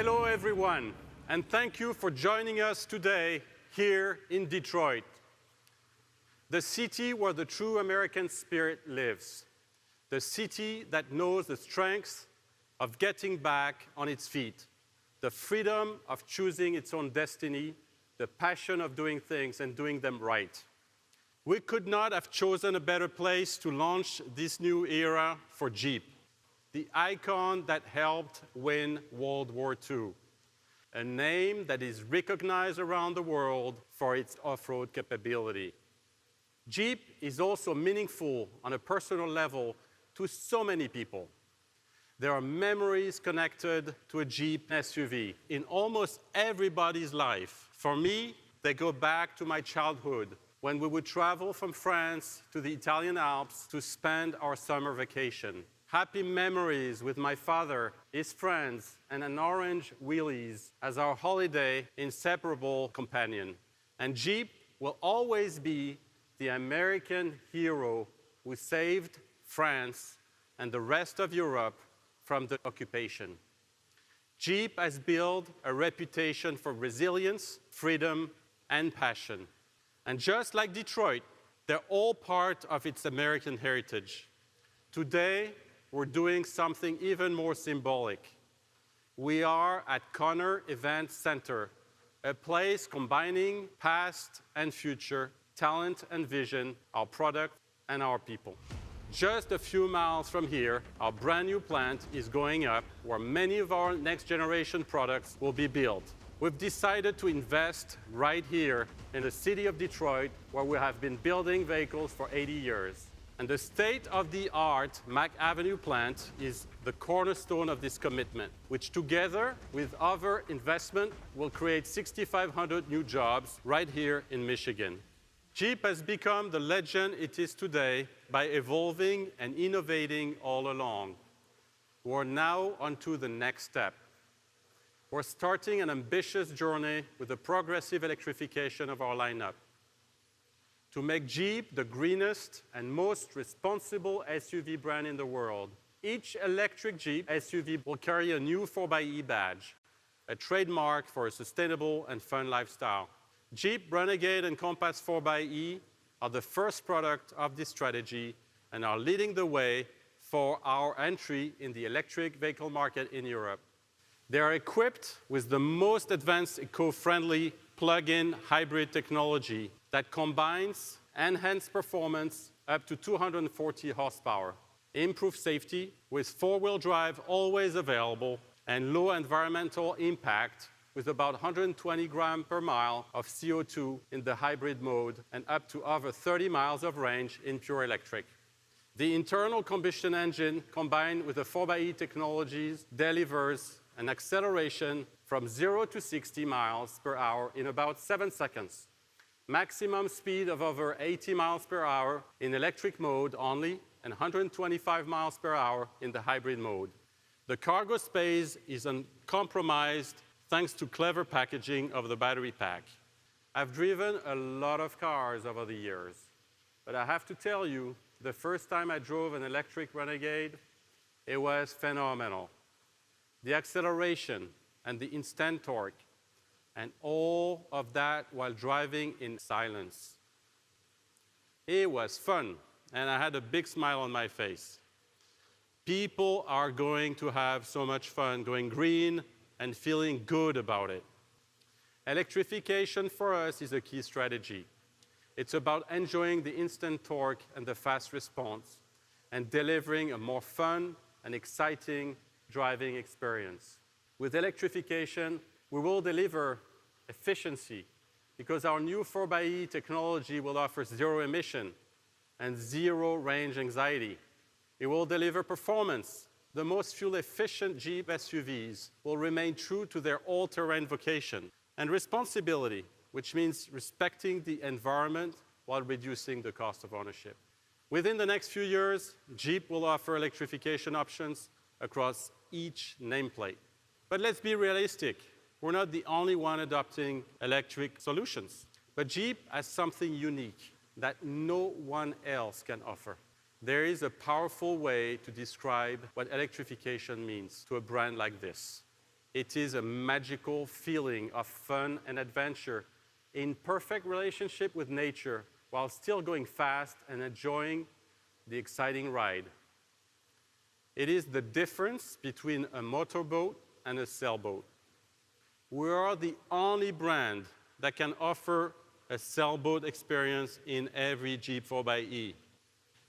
Hello, everyone, and thank you for joining us today here in Detroit, the city where the true American spirit lives, the city that knows the strength of getting back on its feet, the freedom of choosing its own destiny, the passion of doing things and doing them right. We could not have chosen a better place to launch this new era for Jeep, the icon that helped win World War II, a name that is recognized around the world for its off-road capability. Jeep is also meaningful on a personal level to so many people. There are memories connected to a Jeep SUV in almost everybody's life. For me, they go back to my childhood when we would travel from France to the Italian Alps to spend our summer vacation. Happy memories with my father, his friends, and an orange Willys as our holiday inseparable companion. And Jeep will always be the American hero who saved France and the rest of Europe from the occupation. Jeep has built a reputation for resilience, freedom, and passion. And just like Detroit, they're all part of its American heritage. Today, we're doing something even more symbolic. We are at Connor Event Center, a place combining past and future, talent and vision, our product and our people. Just a few miles from here, our brand new plant is going up where many of our next generation products will be built. We've decided to invest right here in the city of Detroit where we have been building vehicles for 80 years. And the state-of-the-art Mack Avenue plant is the cornerstone of this commitment, which together with other investment will create 6,500 new jobs right here in Michigan. Jeep has become the legend it is today by evolving and innovating all along. We're now onto the next step. We're starting an ambitious journey with the progressive electrification of our lineup. To make Jeep the greenest and most responsible SUV brand in the world, each electric Jeep SUV will carry a new 4xe badge, a trademark for a sustainable and fun lifestyle. Jeep Renegade and Compass 4xe are the first product of this strategy and are leading the way for our entry in the electric vehicle market in Europe. They are equipped with the most advanced eco-friendly plug-in hybrid technology that combines enhanced performance up to 240 horsepower, improved safety with four-wheel drive always available, and low environmental impact with about 120 grams per mile of CO2 in the hybrid mode and up to over 30 miles of range in pure electric. The internal combustion engine combined with the 4xe technologies delivers an acceleration from 0 to 60 miles per hour in about 7 seconds. Maximum speed of over 80 miles per hour in electric mode only and 125 miles per hour in the hybrid mode. The cargo space is uncompromised thanks to clever packaging of the battery pack. I've driven a lot of cars over the years, but I have to tell you, the first time I drove an electric Renegade, it was phenomenal. The acceleration and the instant torque, and all of that while driving in silence. It was fun, and I had a big smile on my face. People are going to have so much fun going green and feeling good about it. Electrification for us is a key strategy. It's about enjoying the instant torque and the fast response and delivering a more fun and exciting driving experience. With electrification, we will deliver efficiency because our new 4xe technology will offer zero emission and zero range anxiety. It will deliver performance. The most fuel-efficient Jeep SUVs will remain true to their all-terrain vocation. And responsibility, which means respecting the environment while reducing the cost of ownership. Within the next few years, Jeep will offer electrification options across each nameplate. But let's be realistic. We're not the only one adopting electric solutions. But Jeep has something unique that no one else can offer. There is a powerful way to describe what electrification means to a brand like this. It is a magical feeling of fun and adventure in perfect relationship with nature while still going fast and enjoying the exciting ride. It is the difference between a motorboat and a sailboat. We are the only brand that can offer a sailboat experience in every Jeep 4xe.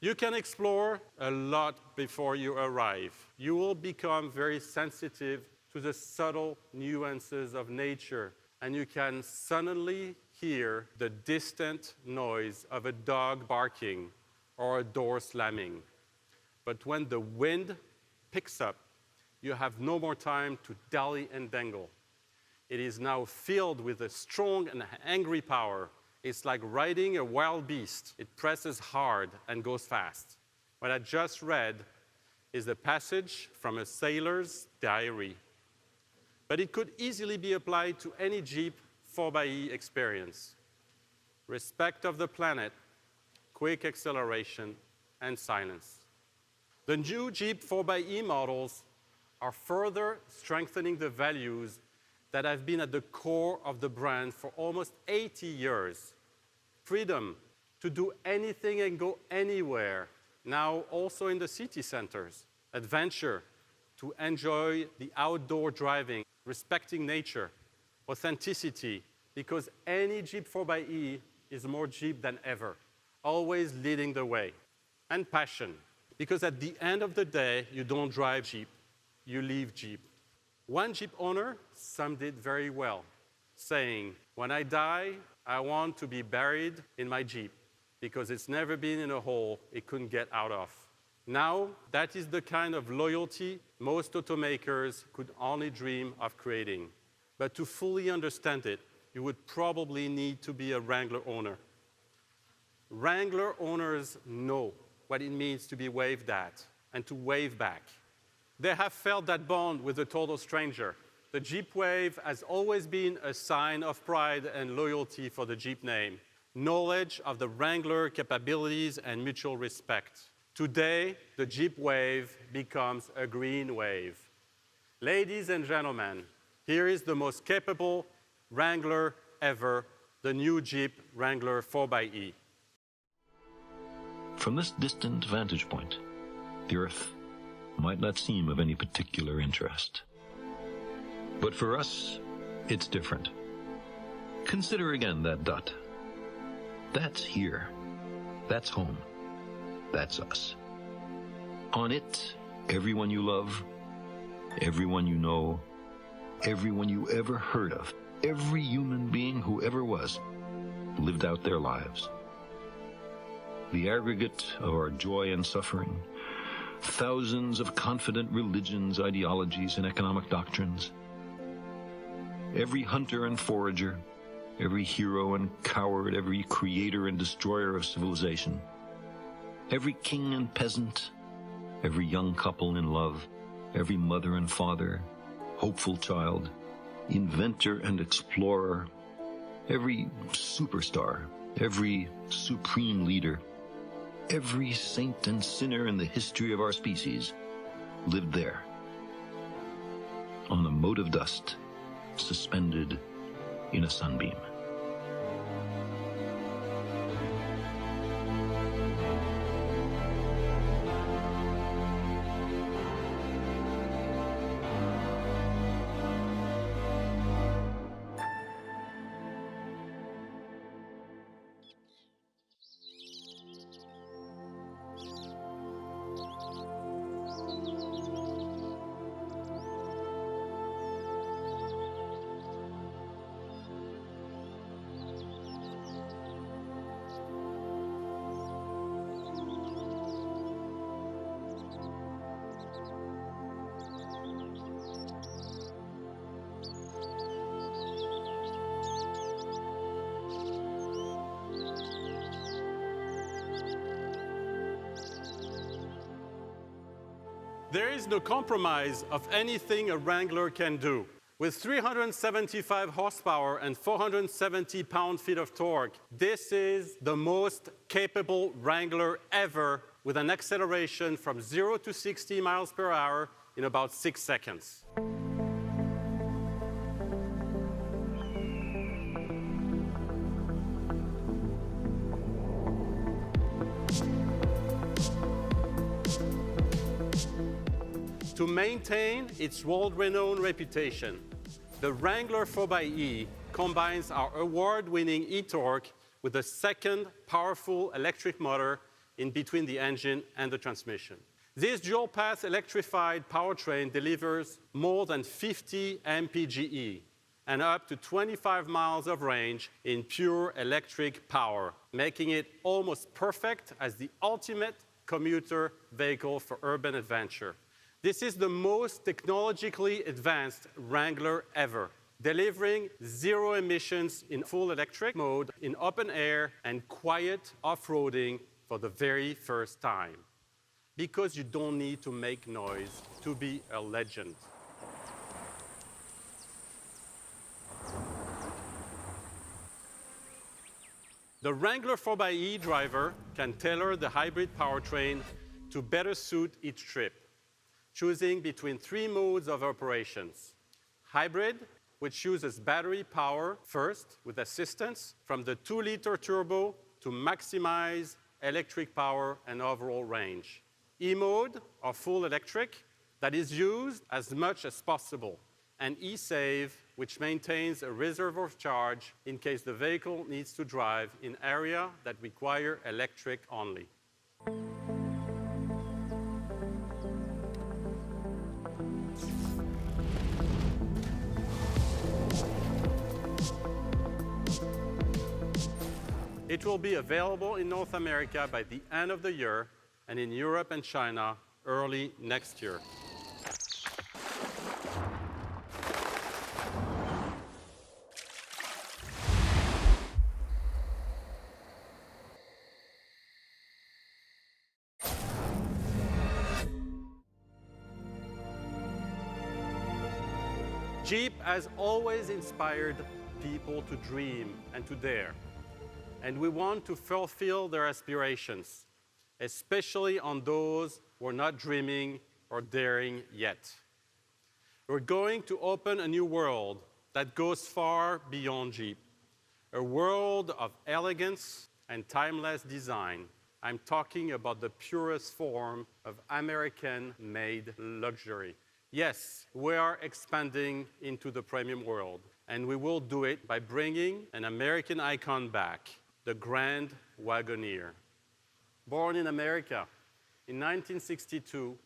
You can explore a lot before you arrive. You will become very sensitive to the subtle nuances of nature, and you can suddenly hear the distant noise of a dog barking or a door slamming. But when the wind picks up, you have no more time to dally and dangle. It is now filled with a strong and angry power. It's like riding a wild beast. It presses hard and goes fast. What I just read is a passage from a sailor's diary. But it could easily be applied to any Jeep 4xe experience. Respect of the planet, quick acceleration, and silence. The new Jeep 4xe models are further strengthening the values that have been at the core of the brand for almost 80 years. Freedom to do anything and go anywhere, now also in the city centers. Adventure, to enjoy the outdoor driving, respecting nature. Authenticity, because any Jeep 4xe is more Jeep than ever, always leading the way. And passion, because at the end of the day, you don't drive Jeep, you live Jeep. One Jeep owner summed it very well, saying, "When I die, I want to be buried in my Jeep because it's never been in a hole it couldn't get out of." Now, that is the kind of loyalty most automakers could only dream of creating. But to fully understand it, you would probably need to be a Wrangler owner. Wrangler owners know what it means to be waved at and to wave back. They have felt that bond with a total stranger. The Jeep wave has always been a sign of pride and loyalty for the Jeep name, knowledge of the Wrangler capabilities and mutual respect. Today, the Jeep wave becomes a green wave. Ladies and gentlemen, here is the most capable Wrangler ever, the new Jeep Wrangler 4xe. From this distant vantage point, the Earth might not seem of any particular interest. But for us, it's different. Consider again that dot. That's here. That's home. That's us. On it, everyone you love, everyone you know, everyone you ever heard of, every human being who ever was, lived out their lives. The aggregate of our joy and suffering, thousands of confident religions, ideologies, and economic doctrines. Every hunter and forager, every hero and coward, every creator and destroyer of civilization, every king and peasant, every young couple in love, every mother and father, hopeful child, inventor and explorer, every superstar, every supreme leader, every saint and sinner in the history of our species lived there, on a mote of dust, suspended in a sunbeam. There is no compromise of anything a Wrangler can do. With 375 horsepower and 470 pound-feet of torque, this is the most capable Wrangler ever, with an acceleration from 0 to 60 miles per hour in about 6 seconds. To maintain its world-renowned reputation, the Wrangler 4xe combines our award-winning e-torque with a second powerful electric motor in between the engine and the transmission. This dual-path electrified powertrain delivers more than 50 mpge and up to 25 miles of range in pure electric power, making it almost perfect as the ultimate commuter vehicle for urban adventure. This is the most technologically advanced Wrangler ever, delivering zero emissions in full electric mode, in open air, and quiet off-roading for the very first time. Because you don't need to make noise to be a legend. The Wrangler 4xe driver can tailor the hybrid powertrain to better suit each trip, choosing between 3 modes of operations. Hybrid, which uses battery power first with assistance from the 2-liter turbo to maximize electric power and overall range. E-mode, or full electric, that is used as much as possible. And E-Save, which maintains a reserve of charge in case the vehicle needs to drive in areas that require electric only. It will be available in North America by the end of the year and in Europe and China early next year. Jeep has always inspired people to dream and to dare. And we want to fulfill their aspirations, especially on those who are not dreaming or daring yet. We're going to open a new world that goes far beyond Jeep, a world of elegance and timeless design. I'm talking about the purest form of American-made luxury. Yes, we are expanding into the premium world, and we will do it by bringing an American icon back, the Grand Wagoneer. Born in America in 1962,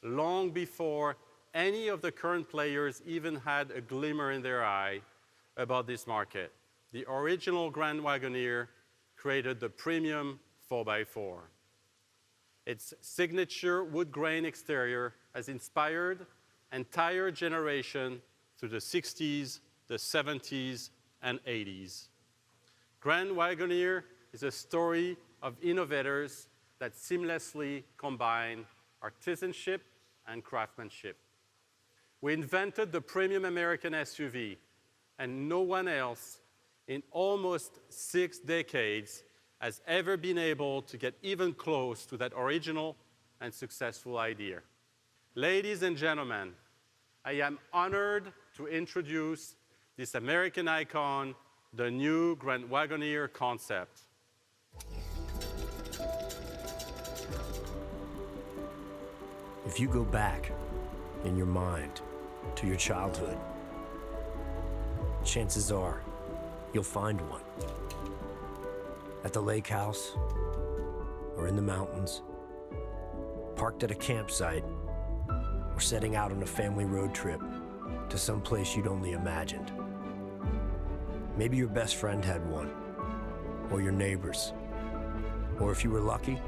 long before any of the current players even had a glimmer in their eye about this market, the original Grand Wagoneer created the premium 4x4. Its signature wood grain exterior has inspired an entire generation through the 60s, the 70s, and 80s. Grand Wagoneer is a story of innovators that seamlessly combine artisanship and craftsmanship. We invented the premium American SUV, and no one else in almost 6 decades has ever been able to get even close to that original and successful idea. Ladies and gentlemen, I am honored to introduce this American icon, the new Grand Wagoneer concept. If you go back in your mind to your childhood, chances are you'll find one. At the lake house or in the mountains, parked at a campsite, or setting out on a family road trip to some place you'd only imagined. Maybe your best friend had one, or your neighbors, or if you were lucky,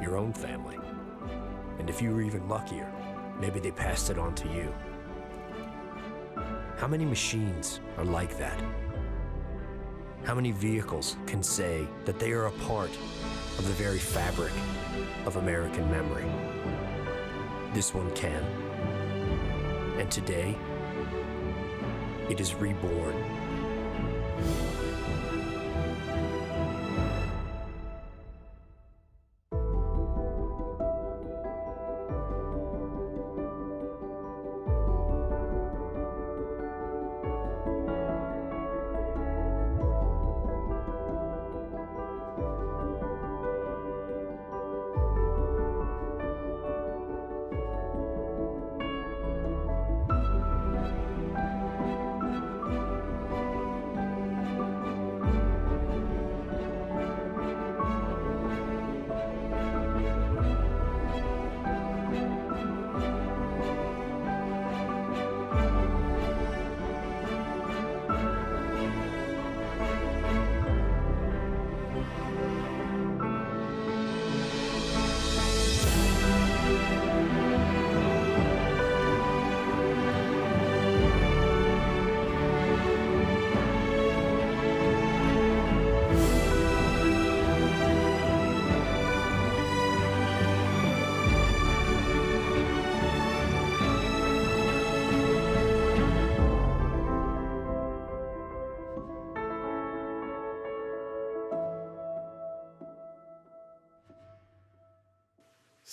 your own family. And if you were even luckier, maybe they passed it on to you. How many machines are like that? How many vehicles can say that they are a part of the very fabric of American memory? This one can. And today, it is reborn.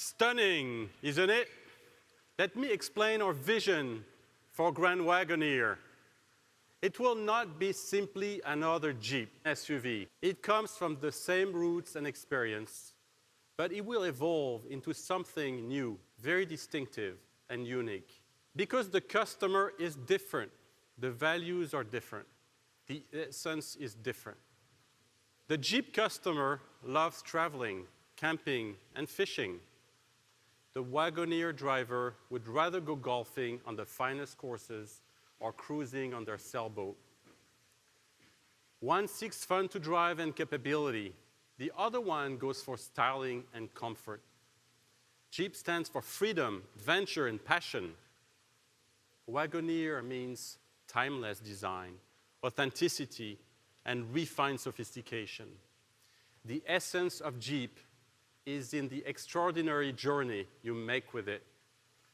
Stunning, isn't it? Let me explain our vision for Grand Wagoneer. It will not be simply another Jeep SUV. It comes from the same roots and experience, but it will evolve into something new, very distinctive and unique. Because the customer is different, the values are different, the essence is different. The Jeep customer loves traveling, camping, and fishing. The Wagoneer driver would rather go golfing on the finest courses or cruising on their sailboat. One seeks fun to drive and capability. The other one goes for styling and comfort. Jeep stands for freedom, adventure, and passion. Wagoneer means timeless design, authenticity, and refined sophistication. The essence of Jeep is in the extraordinary journey you make with it.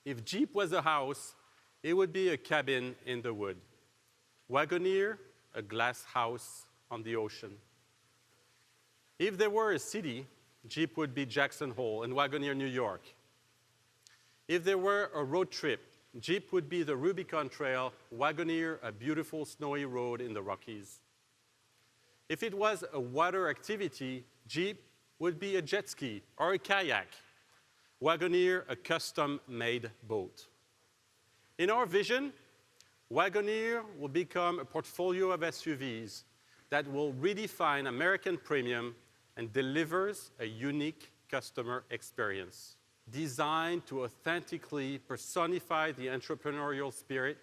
If Jeep was a house, it would be a cabin in the wood. Wagoneer, a glass house on the ocean. If there were a city, Jeep would be Jackson Hole and Wagoneer, New York. If there were a road trip, Jeep would be the Rubicon Trail, Wagoneer, a beautiful snowy road in the Rockies. If it was a water activity, Jeep would be a jet ski or a kayak. Wagoneer, a custom-made boat. In our vision, Wagoneer will become a portfolio of SUVs that will redefine American premium and delivers a unique customer experience, designed to authentically personify the entrepreneurial spirit,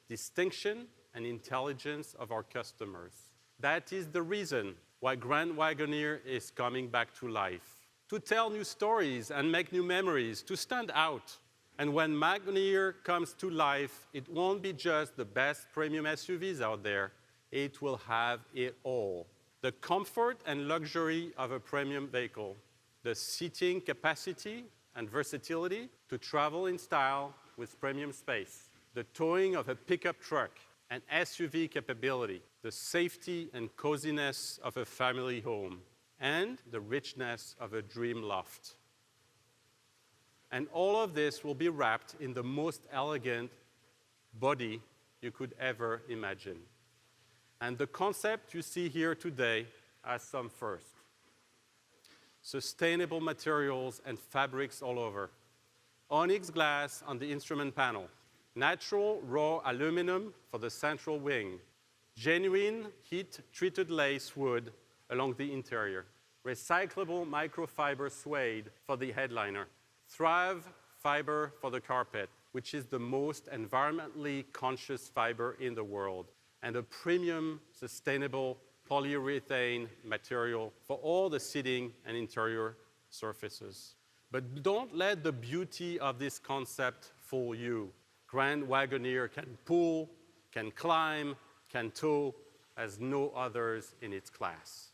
distinction, and intelligence of our customers. That is the reason why Grand Wagoneer is coming back to life, to tell new stories and make new memories, to stand out. And when Wagoneer comes to life, it won't be just the best premium SUVs out there. It will have it all. The comfort and luxury of a premium vehicle, the seating capacity and versatility to travel in style with premium space, the towing of a pickup truck and SUV capability, the safety and coziness of a family home, and the richness of a dream loft. And all of this will be wrapped in the most elegant body you could ever imagine. And the concept you see here today has some first. Sustainable materials and fabrics all over. Onyx glass on the instrument panel. Natural raw aluminum for the central wing. Genuine heat-treated lace wood along the interior. Recyclable microfiber suede for the headliner. Thrive fiber for the carpet, which is the most environmentally conscious fiber in the world, and a premium, sustainable polyurethane material for all the seating and interior surfaces. But don't let the beauty of this concept fool you. Grand Wagoneer can pull, can climb, can tow as no others in its class.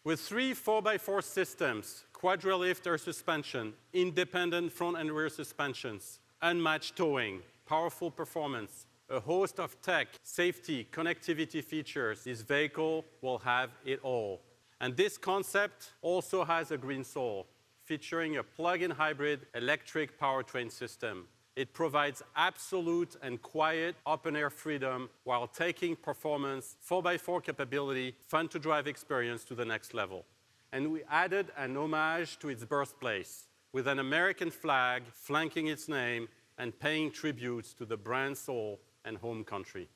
With 3 4x4 systems, quadrilift air suspension, independent front and rear suspensions, unmatched towing, powerful performance, a host of tech, safety, connectivity features, this vehicle will have it all. And this concept also has a green soul, featuring a plug-in hybrid electric powertrain system. It provides absolute and quiet open-air freedom while taking performance, 4x4 capability, fun-to-drive experience to the next level. And we added an homage to its birthplace, with an American flag flanking its name and paying tributes to the brand's soul and home country.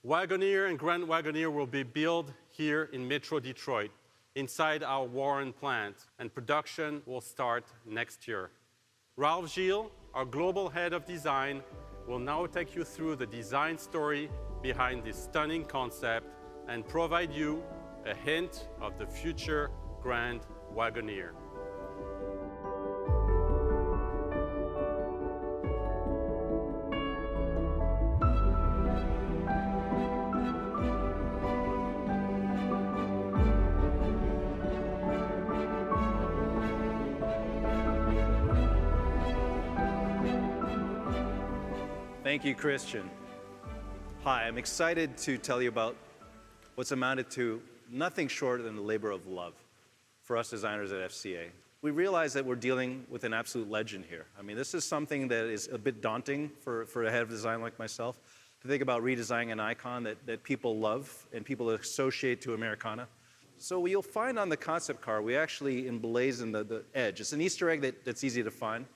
Wagoneer and Grand Wagoneer will be built here in Metro Detroit, inside our Warren plant, and production will start next year. Ralph Gilles, our global head of design, will now take you through the design story behind this stunning concept and provide you a hint of the future Grand Wagoneer. Thank you, Christian. Hi, I'm excited to tell you about what's amounted to nothing short than the labor of love for us designers at FCA. we realize that we're dealing with an absolute legend here. I mean, this is something that is a bit daunting for a head of design like myself, to think about redesigning an icon that people love and people associate to Americana. So you'll find on the concept car, we actually emblazon the edge. It's an Easter egg that's easy to find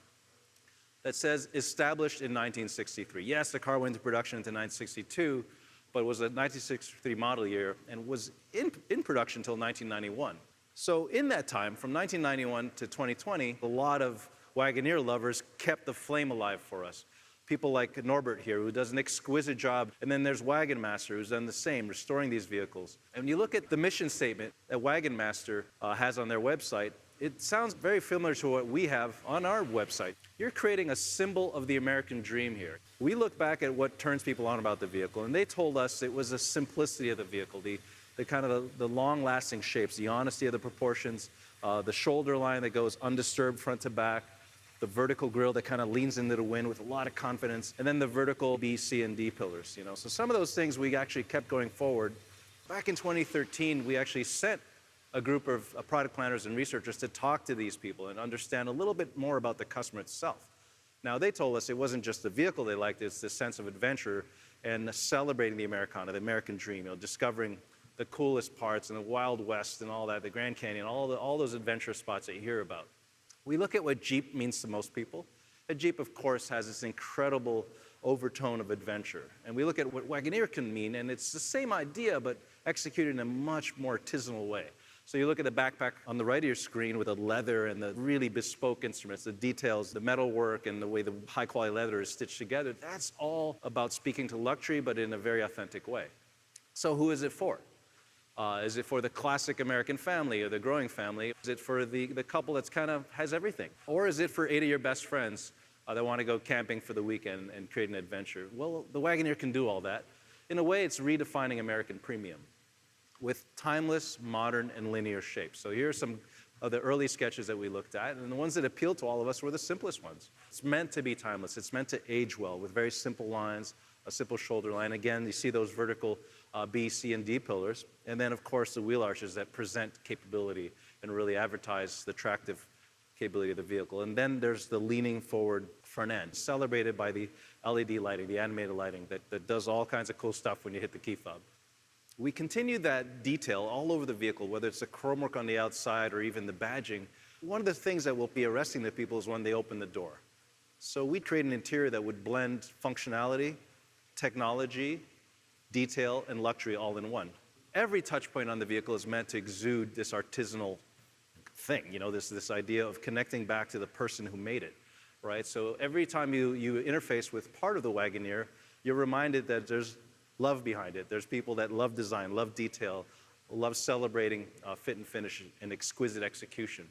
that says established in 1963. Yes, the car went into production into 1962, but it was a 1963 model year and was in production until 1991. So in that time, from 1991 to 2020, a lot of Wagoneer lovers kept the flame alive for us. People like Norbert here, who does an exquisite job, and then there's Wagon Master, who's done the same, restoring these vehicles. And when you look at the mission statement that Wagon Master has on their website, it sounds very similar to what we have on our website. You're creating a symbol of the American dream here. We look back at what turns people on about the vehicle, and they told us it was the simplicity of the vehicle, the kind of the long-lasting shapes, the honesty of the proportions, the shoulder line that goes undisturbed front to back, the vertical grille that kind of leans into the wind with a lot of confidence, and then the vertical B, C, and D pillars. So some of those things we actually kept going forward. Back in 2013, we actually sent a group of product planners and researchers to talk to these people and understand a little bit more about the customer itself. Now, they told us it wasn't just the vehicle they liked, it's the sense of adventure and celebrating the Americana, the American dream, discovering the coolest parts and the Wild West and all that, the Grand Canyon, all those adventure spots that you hear about. We look at what Jeep means to most people. A Jeep, of course, has this incredible overtone of adventure. And we look at what Wagoneer can mean, and it's the same idea, but executed in a much more artisanal way. So you look at the backpack on the right of your screen with the leather and the really bespoke instruments, the details, the metal work, and the way the high-quality leather is stitched together. That's all about speaking to luxury, but in a very authentic way. So who is it for? Is it for the classic American family or the growing family? Is it for the couple that's kind of has everything? Or is it for 8 of your best friends that want to go camping for the weekend and create an adventure? Well, the Wagoneer can do all that. In a way, it's redefining American premium with timeless, modern, and linear shapes. So here are some of the early sketches that we looked at, and the ones that appealed to all of us were the simplest ones. It's meant to be timeless. It's meant to age well with very simple lines, a simple shoulder line. Again, you see those vertical B, C, and D pillars. And then, of course, the wheel arches that present capability and really advertise the attractive capability of the vehicle. And then there's the leaning forward front end, celebrated by the LED lighting, the animated lighting that does all kinds of cool stuff when you hit the key fob. We continue that detail all over the vehicle, whether it's the chrome work on the outside or even the badging. One of the things that will be arresting the people is when they open the door. So we create an interior that would blend functionality, technology, detail, and luxury all in one. Every touch point on the vehicle is meant to exude this artisanal thing, this idea of connecting back to the person who made it, right? So every time you interface with part of the Wagoneer, you're reminded that there's love behind it. There's people that love design, love detail, love celebrating fit and finish and exquisite execution.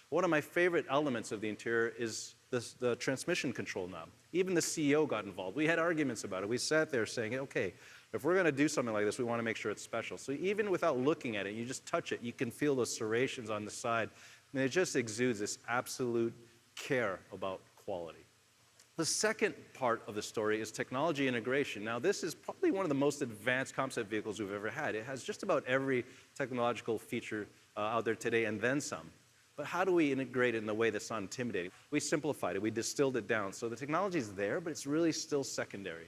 One of my favorite elements of the interior is the transmission control knob. Even the CEO got involved. We had arguments about it. We sat there saying, okay, if we're going to do something like this, we want to make sure it's special. So even without looking at it, you just touch it, you can feel those serrations on the side. And it just exudes this absolute care about quality. The second part of the story is technology integration. Now, this is probably one of the most advanced concept vehicles we've ever had. It has just about every technological feature out there today and then some. But how do we integrate it in a way that's not intimidating? We simplified it. We distilled it down. So the technology is there, but it's really still secondary.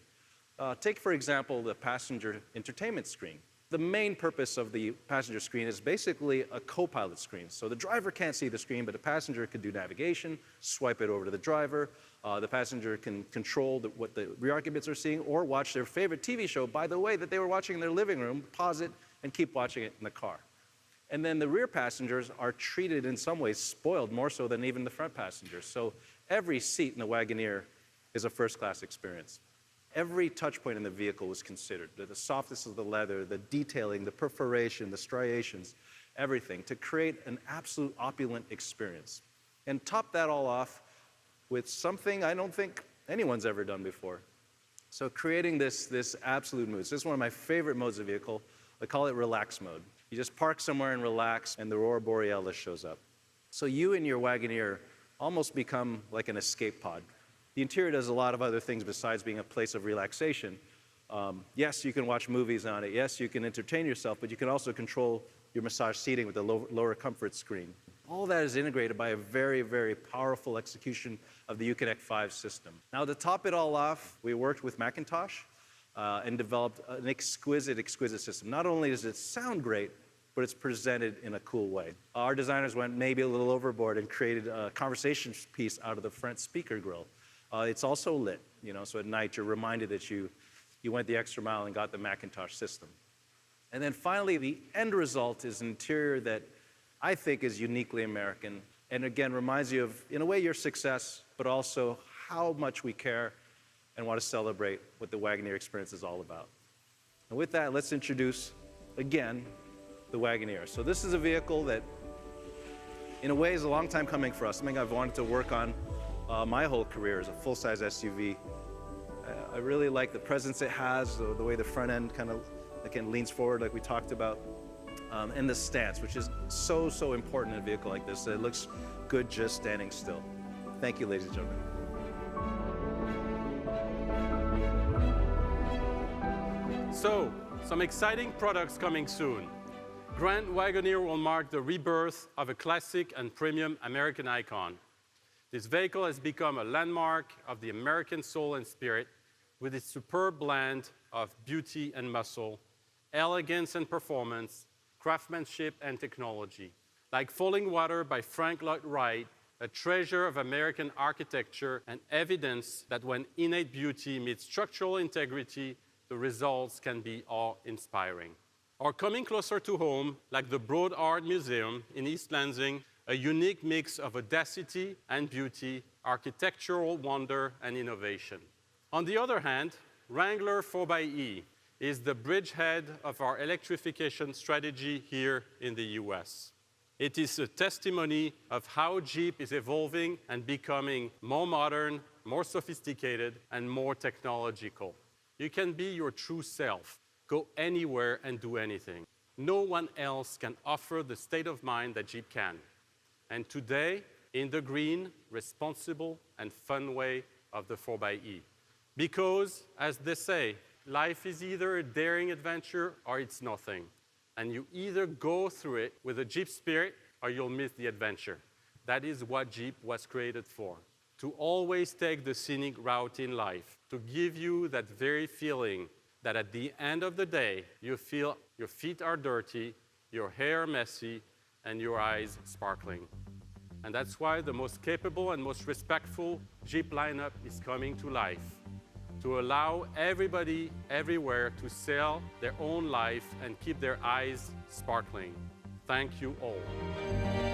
Take, for example, the passenger entertainment screen. The main purpose of the passenger screen is basically a co-pilot screen. So the driver can't see the screen, but the passenger can do navigation, swipe it over to the driver. The passenger can control what the rear occupants are seeing or watch their favorite TV show, by the way, that they were watching in their living room, pause it, and keep watching it in the car. And then the rear passengers are treated in some ways spoiled, more so than even the front passengers. So every seat in the Wagoneer is a first-class experience. Every touch point in the vehicle was considered. The softness of the leather, the detailing, the perforation, the striations, everything, to create an absolute opulent experience. And top that all off with something I don't think anyone's ever done before. So creating this absolute mood. So this is one of my favorite modes of vehicle. I call it relax mode. You just park somewhere and relax, and the Aurora Borealis shows up. So you and your Wagoneer almost become like an escape pod. The interior does a lot of other things besides being a place of relaxation. Yes, you can watch movies on it. Yes, you can entertain yourself, but you can also control your massage seating with the lower comfort screen. All that is integrated by a very, very powerful execution of the Uconnect 5 system. Now, to top it all off, we worked with Macintosh and developed an exquisite, exquisite system. Not only does it sound great, but it's presented in a cool way. Our designers went maybe a little overboard and created a conversation piece out of the front speaker grille. It's also lit, so at night you're reminded that you went the extra mile and got the Macintosh system. And then finally, the end result is an interior that I think is uniquely American, and again, reminds you of, in a way, your success, but also how much we care and want to celebrate what the Wagoneer experience is all about. And with that, let's introduce, again, the Wagoneer. So this is a vehicle that, in a way, is a long time coming for us, something I've wanted to work on my whole career as a full-size SUV. I really like the presence it has, the way the front end kind of, again, leans forward like we talked about. And the stance, which is so, so important in a vehicle like this. It looks good just standing still. Thank you, ladies and gentlemen. So, some exciting products coming soon. Grand Wagoneer will mark the rebirth of a classic and premium American icon. This vehicle has become a landmark of the American soul and spirit with its superb blend of beauty and muscle, elegance and performance, craftsmanship and technology. Like Falling Water by Frank Lloyd Wright, a treasure of American architecture and evidence that when innate beauty meets structural integrity, the results can be awe-inspiring. Or coming closer to home, like the Broad Art Museum in East Lansing, a unique mix of audacity and beauty, architectural wonder and innovation. On the other hand, Wrangler 4xe is the bridgehead of our electrification strategy here in the US. It is a testimony of how Jeep is evolving and becoming more modern, more sophisticated, and more technological. You can be your true self, go anywhere and do anything. No one else can offer the state of mind that Jeep can. And today, in the green, responsible, and fun way of the 4xe. Because, as they say, life is either a daring adventure or it's nothing. And you either go through it with a Jeep spirit or you'll miss the adventure. That is what Jeep was created for. To always take the scenic route in life. To give you that very feeling that at the end of the day, you feel your feet are dirty, your hair messy, and your eyes sparkling. And that's why the most capable and most respectful Jeep lineup is coming to life. To allow everybody, everywhere, to sail their own life and keep their eyes sparkling. Thank you all.